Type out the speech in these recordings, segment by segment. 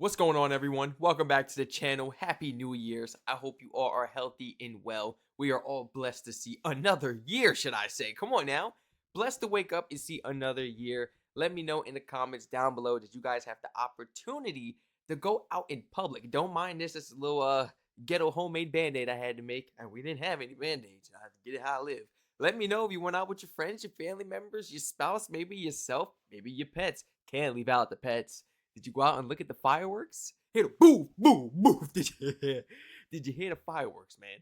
What's going on, everyone? Welcome back to the channel. Happy New Year's. I hope you all are healthy and well. We are all blessed to see another year, should I say. Come on now. Blessed to wake up and see another year. Let me know in the comments down below that you guys have the opportunity to go out in public. Don't mind this. It's a little ghetto homemade band-aid I had to make. And we didn't have any band-aids. I had to get it how I live. Let me know if you went out with your friends, your family members, your spouse, maybe yourself, maybe your pets. Can't leave out the pets. Did you go out and look at the fireworks? Hear the boom, boom, boom. Did you hear the fireworks, man?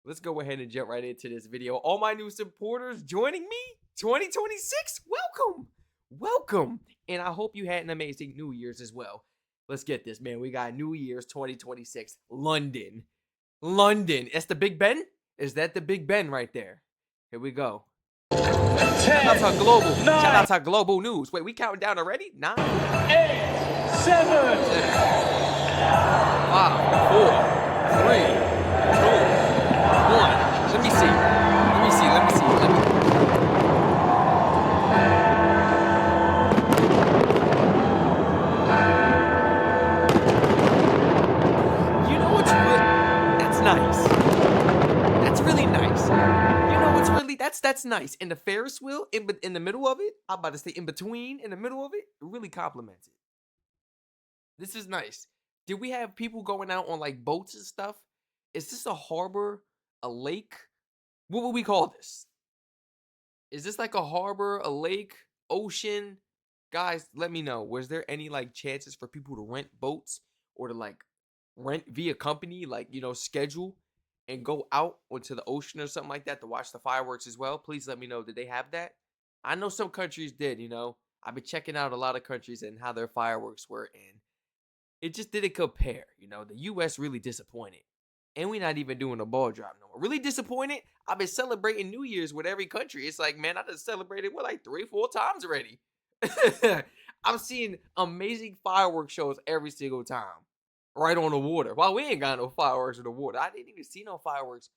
Let's go ahead and jump right into this video. All my new supporters joining me, 2026, welcome. Welcome. And I hope you had an amazing New Year's as well. Let's get this, man. We got New Year's 2026, London. London. That's the Big Ben? Is that the Big Ben right there? Here we go. 10, Shout out to Global. 9, Shout out to Global News. Wait, we counting down already? 9, 8, 7, 5, 4, 3, 2, 1. Let me see. You know what's good? That's nice. That's really nice. You know what's really that's nice. And the Ferris wheel in the middle of it, I'm about to say in between, in the middle of it, really complements it. This is nice. Did we have people going out on like boats and stuff? Is this a harbor, a lake? What would we call this? Is this like a harbor, a lake, ocean? Guys, let me know. Was there any like chances for people to rent boats or to like rent via company, like, you know, schedule and go out onto the ocean or something like that to watch the fireworks as well? Please let me know. Did they have that? I know some countries did, you know. I've been checking out a lot of countries and how their fireworks were, and it just didn't compare. You know, the U.S. really disappointed. And we're not even doing a ball drop no more. Really disappointed. I've been celebrating New Year's with every country. It's like, man, I just celebrated what, like 3-4 times already. I'm seeing amazing fireworks shows every single time. Right on the water. Well, we ain't got no fireworks in the water. I didn't even see no fireworks.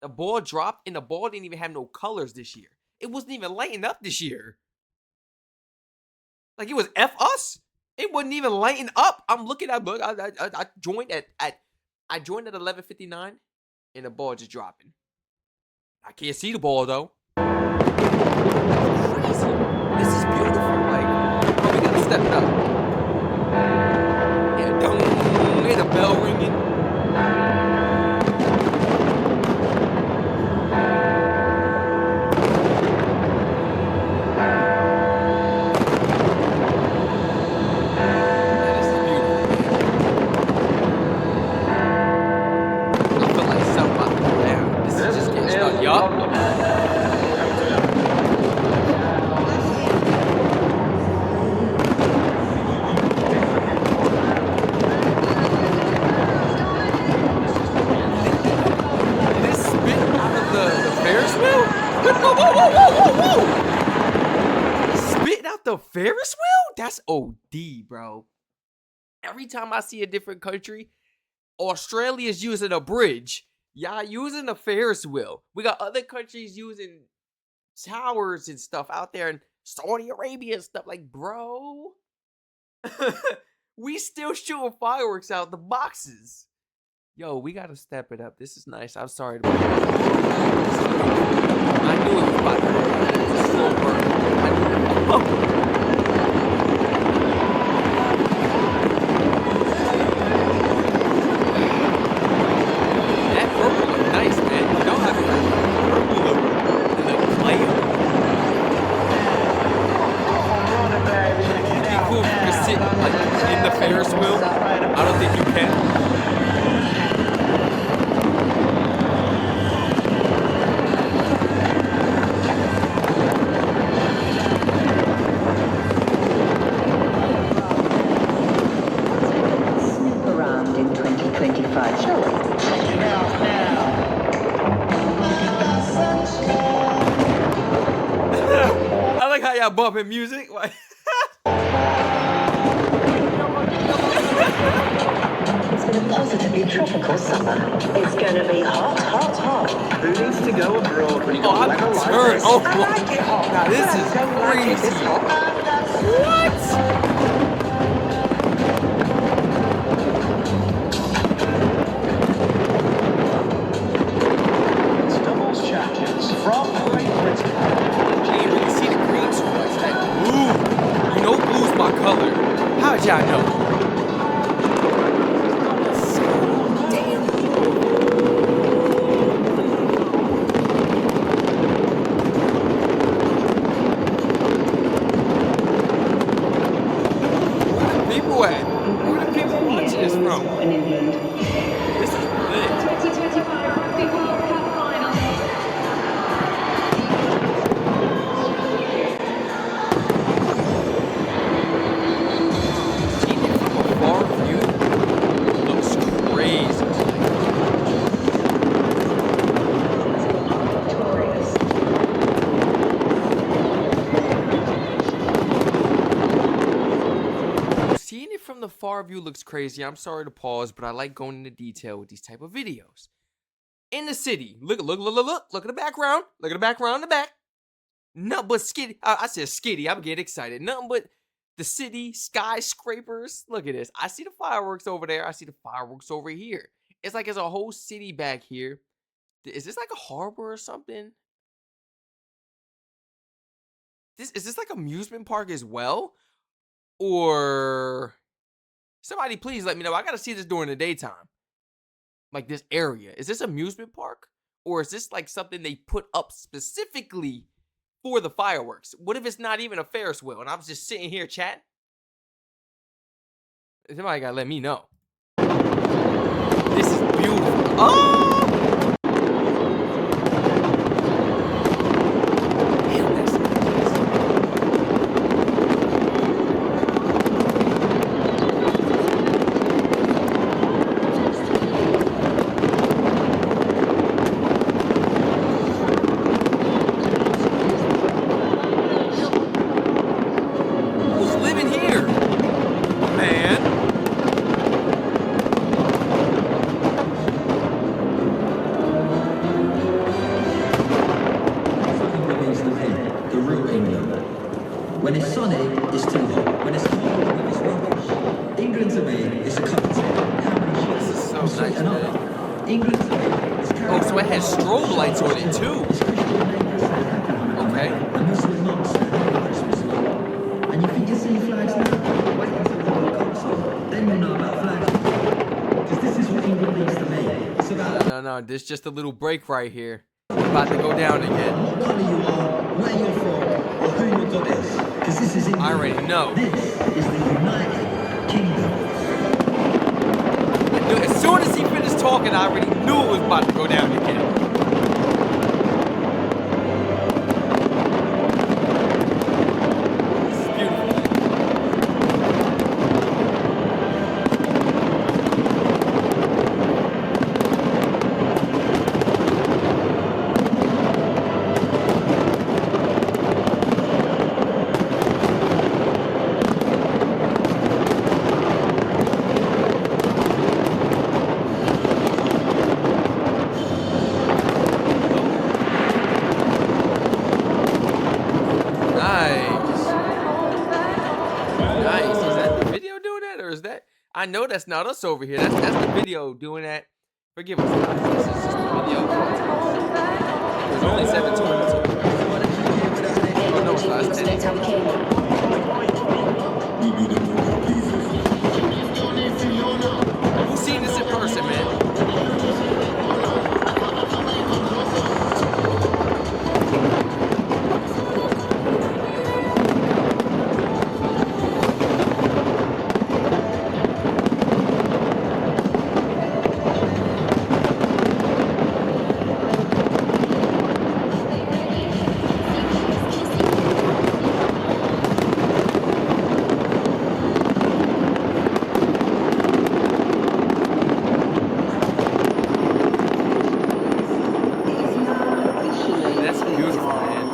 The ball dropped and the ball didn't even have no colors this year. It wasn't even lighting up this year. Like it was F us. It wasn't even lighting up. I'm looking at I joined at 11:59 and the ball just dropping. I can't see the ball though. Crazy. This is beautiful. Like, oh, we gotta step it up. Yeah, don't hear the bell ringing. The Ferris wheel? That's OD, bro. Every time I see a different country, Australia's using a bridge. Y'all using a Ferris wheel. We got other countries using towers and stuff out there in Saudi Arabia and stuff. Like, bro, we still shooting fireworks out the boxes. Yo, we gotta step it up. This is nice. I'm sorry. I knew it was about to burn. It's a slow burn. I knew it. That purple look nice, man. You don't have it. Purple look player. It'd be cool if you could sit like in the Ferris wheel. I don't think you can. I like how y'all bumping music. Like it's been a positively tropical summer. It's gonna be hot, hot, hot. Who needs to go abroad when you oh, got I'm weather like turned. this? Oh, I like it hot. now this is crazy. What? Where do people watch this from? In England. This is lit. 2025 Rugby World Cup final. Seeing it from a far view looks crazy. Seeing it from the far view looks crazy. I'm sorry to pause, but I like going into detail with these type of videos. In the city, look at the background. Look at the background in the back. Nothing but skitty. I said skitty. I'm getting excited. Nothing but the city, skyscrapers. Look at this. I see the fireworks over there. I see the fireworks over here. It's like there's a whole city back here. Is this like a harbor or something? Is this like amusement park as well? Or somebody please let me know. I gotta see this during the daytime. Like this area. Is this amusement park? Or is this like something they put up specifically for the fireworks? What if it's not even a Ferris wheel and I'm just sitting here chatting? Somebody gotta let me know. This is beautiful. Oh! Damn, that's nice. Who's living here? Man. The real England. When it's sunny, it's too hot. When it's cold, it's rubbish. England to me is a cup of tea. This is so nice, man. England to me is Oh, so it has strobe lights on it too. Okay. And Muslim monks stand Christmas light. And you think you're seeing flags now? Wait until the World Cup's on. Then you'll know about flags. Because this is what England means to me. It's about No, this just a little break right here. About to go down again. what colour you are, where you're from, or who your God is. Because this is England. I already know. This is the United Kingdom. As soon as he finished talking, I already knew it was about to go down again. This is beautiful. Nice. Is that the video doing that, or is that? I know that's not us over here. That's the video doing that. Forgive us, guys. This is just the video. There's only 722. Oh no, it's not. It's 10. Who's seen this in person, man? That's beautiful, man.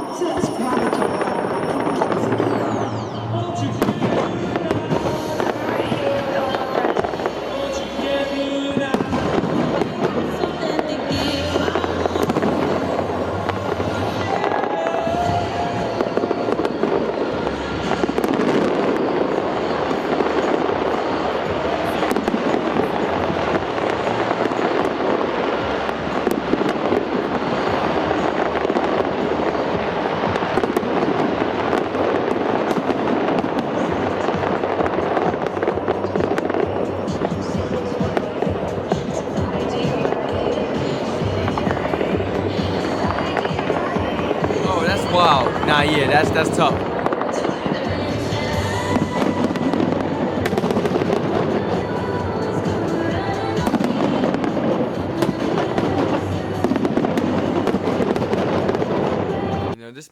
Oh, that's wow. Nah, yeah, that's tough.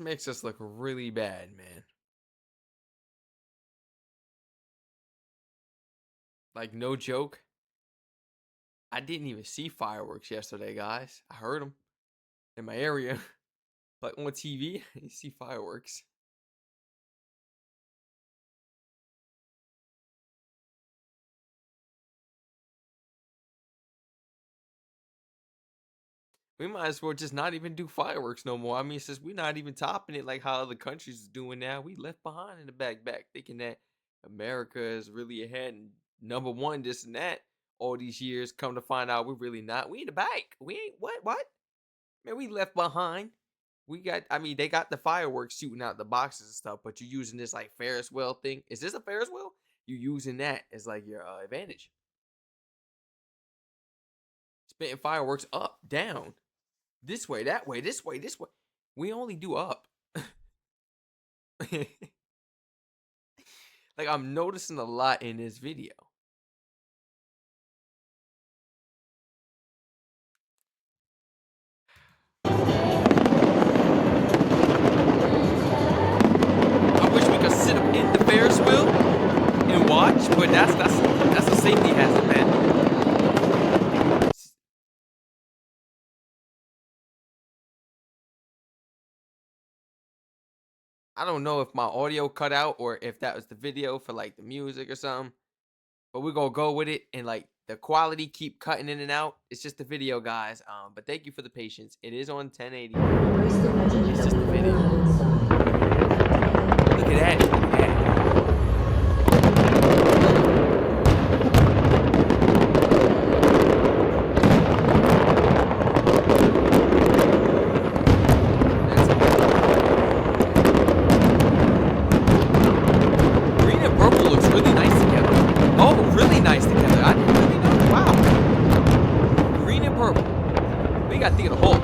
makes us look really bad, man. Like, no joke. I didn't even see fireworks yesterday, guys. I heard them in my area. But on TV, you see fireworks. We might as well just not even do fireworks no more. I mean, since we're not even topping it like how other countries is doing now, we left behind in the back, thinking that America is really ahead and number one, this and that. All these years, come to find out, we're really not. We in the back. We ain't what? Man, we left behind. I mean, they got the fireworks shooting out the boxes and stuff, but you're using this like Ferris wheel thing. Is this a Ferris wheel? You're using that as like your advantage. Spitting fireworks up, down. This way, that way, this way, this way. We only do up. Like, I'm noticing a lot in this video. I wish we could sit up in the Ferris wheel and watch, but that's a safety hazard, man. I don't know if my audio cut out or if that was the video for like the music or something. But we're gonna go with it, and like the quality keep cutting in and out. It's just the video, guys. But thank you for the patience. It is on 1080. It's just the video. Look at that. Look at that. Green and purple looks really nice together. Oh, really nice together. I didn't really know. Wow. Green and purple. We got to think of the whole.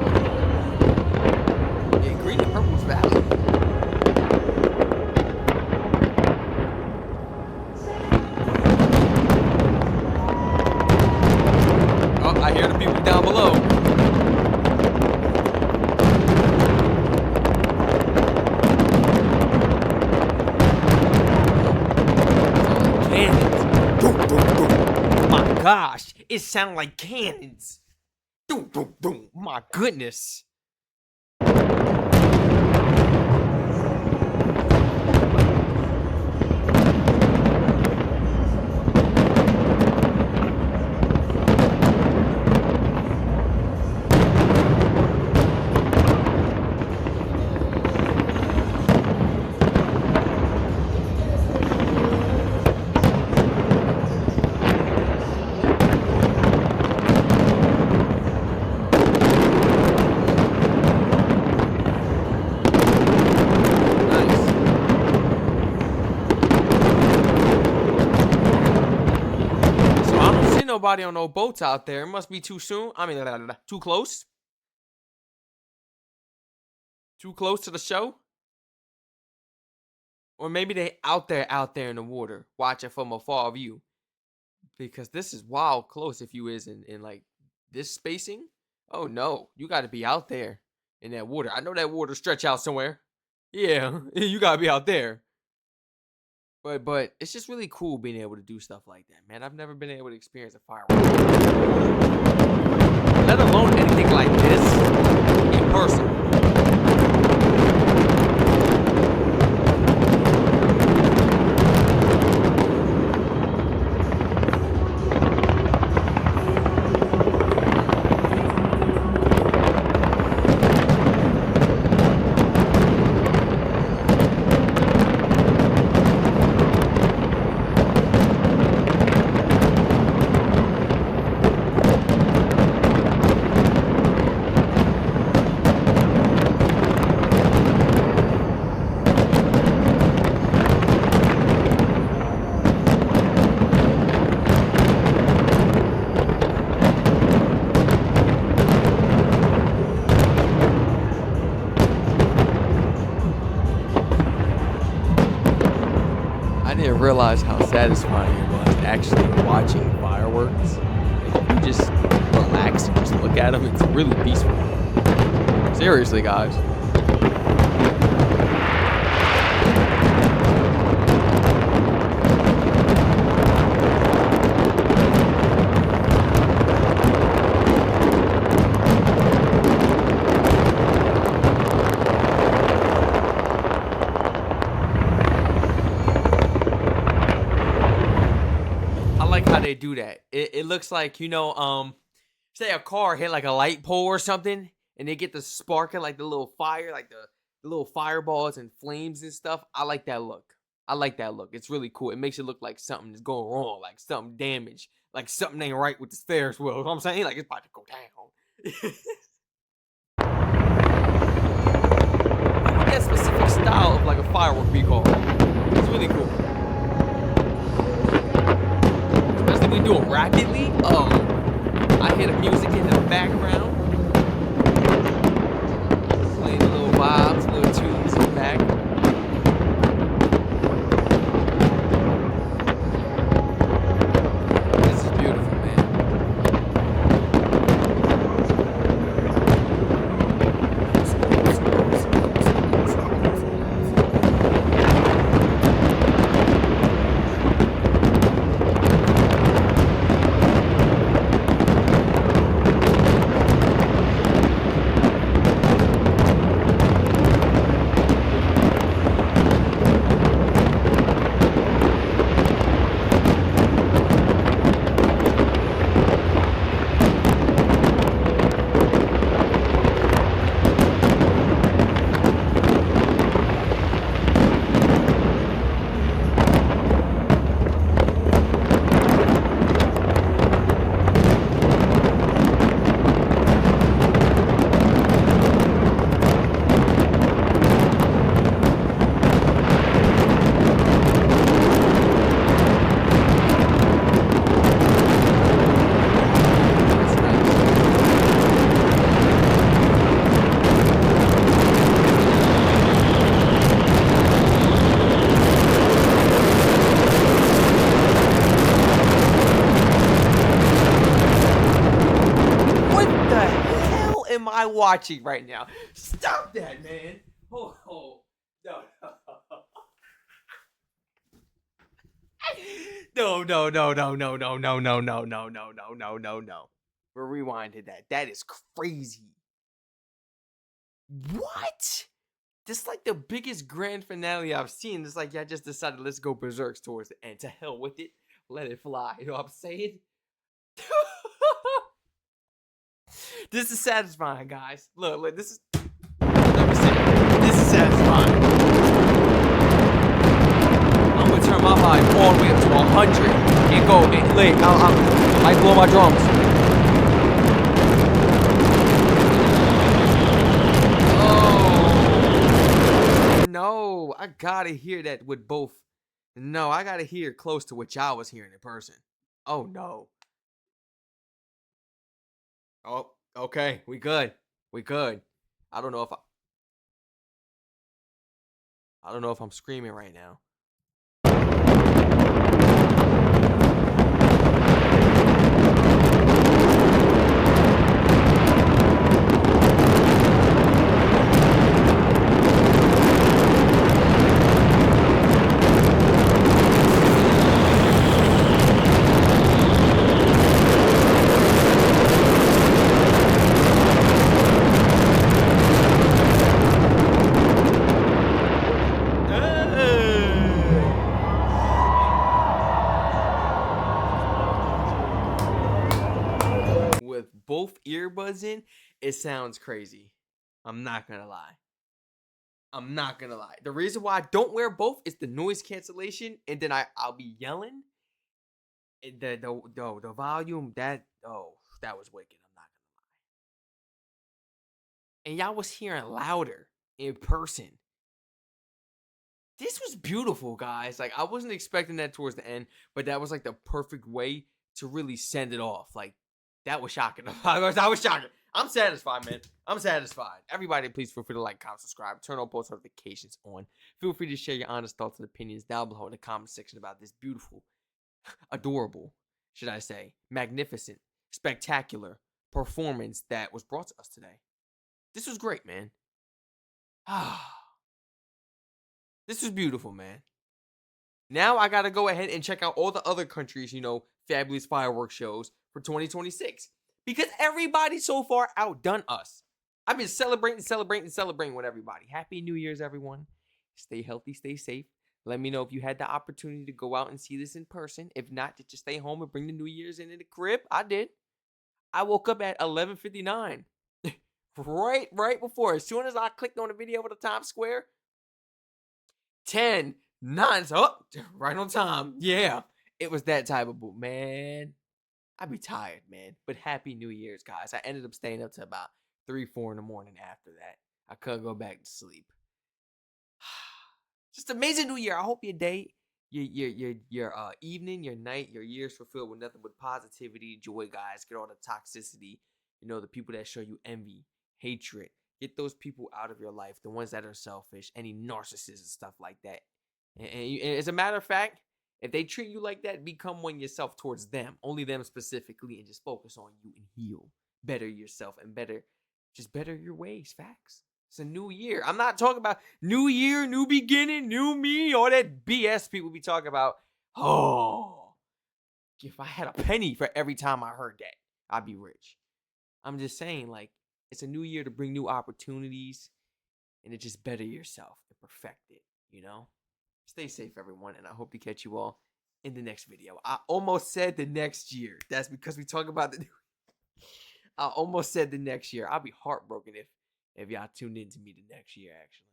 Yeah, green and purple's valid. Oh, I hear the people down below. Gosh, it sounds like cannons. Doom, doom, doom. My goodness. Nobody on no boats out there. It must be too soon. I mean, too close. Too close to the show. Or maybe they out there in the water, watching from a far view. Because this is wild close if you is in like this spacing. Oh no, you got to be out there in that water. I know that water stretch out somewhere. Yeah, you got to be out there. But it's just really cool being able to do stuff like that, man. I've never been able to experience a firework, let alone anything like this in person. Realize how satisfying it was actually watching fireworks. Like, you just relax and just look at them. It's really peaceful. Seriously, guys. it looks like, say a car hit like a light pole or something, and they get the sparking like the little fire, like the little fireballs and flames and stuff. I like that look. I like that look. It's really cool. It makes it look like something is going wrong, like something damaged, like something ain't right with the Ferris wheel. You know what I'm saying? Like it's about to go down. That specific style of like a firework be called. It's really cool. Especially when you do it rapidly. Oh, I hear the music in the background. Playing the little vibes, little tunes in the back. This is beautiful, man. Am I watching right now? Stop that, man. Oh, no. No. We're rewinding that. That is crazy. What? This is like the biggest grand finale I've seen. It's like, I just decided let's go berserk towards the end. To hell with it. Let it fly. You know what I'm saying? This is satisfying, guys. Look, this is. Let me say it. This is satisfying. I'm gonna turn my volume all the way up to 100 and go and lick. I might blow my drums. Oh no! I gotta hear that with both. No, I gotta hear close to what y'all was hearing in person. Oh no. Oh, okay. We good. I don't know if I'm screaming right now. With both earbuds in, it sounds crazy. I'm not gonna lie. The reason why I don't wear both is the noise cancellation, and then I'll be yelling. And the volume that was wicked. I'm not gonna lie. And y'all was hearing louder in person. This was beautiful, guys. Like I wasn't expecting that towards the end, but that was like the perfect way to really send it off. Like that was shocking. That was shocking. I'm satisfied, man. I'm satisfied. Everybody, please feel free to like, comment, subscribe, turn on post notifications on. Feel free to share your honest thoughts and opinions down below in the comment section about this beautiful, adorable, should I say, magnificent, spectacular performance that was brought to us today. This was great, man. This was beautiful, man. Now I gotta go ahead and check out all the other countries, fabulous fireworks shows for 2026. Because everybody so far outdone us. I've been celebrating with everybody. Happy New Year's, everyone. Stay healthy, stay safe. Let me know if you had the opportunity to go out and see this in person. If not, just stay home and bring the New Year's in the crib. I did. I woke up at 11:59. right before. As soon as I clicked on the video with the Times Square, 10, 9, so right on time. Yeah. It was that type of boot, man. I'd be tired, man. But happy New Year's, guys. I ended up staying up to about 3, 4 in the morning after that. I couldn't go back to sleep. Just amazing New Year. I hope your day, your evening, your night, your year's fulfilled with nothing but positivity, joy, guys. Get all the toxicity, the people that show you envy, hatred. Get those people out of your life. The ones that are selfish, any narcissists and stuff like that. And as a matter of fact, if they treat you like that, become one yourself towards them, only them specifically, and just focus on you and heal, better yourself, and better your ways. Facts. It's a new year. I'm not talking about new year, new beginning, new me, all that BS people be talking about. Oh, if I had a penny for every time I heard that, I'd be rich. I'm just saying, like, it's a new year to bring new opportunities and to just better yourself and perfect it, Stay safe, everyone, and I hope to catch you all in the next video. I almost said the next year. That's because we talk about the new. I almost said the next year. I'll be heartbroken if y'all tuned in to me the next year, actually.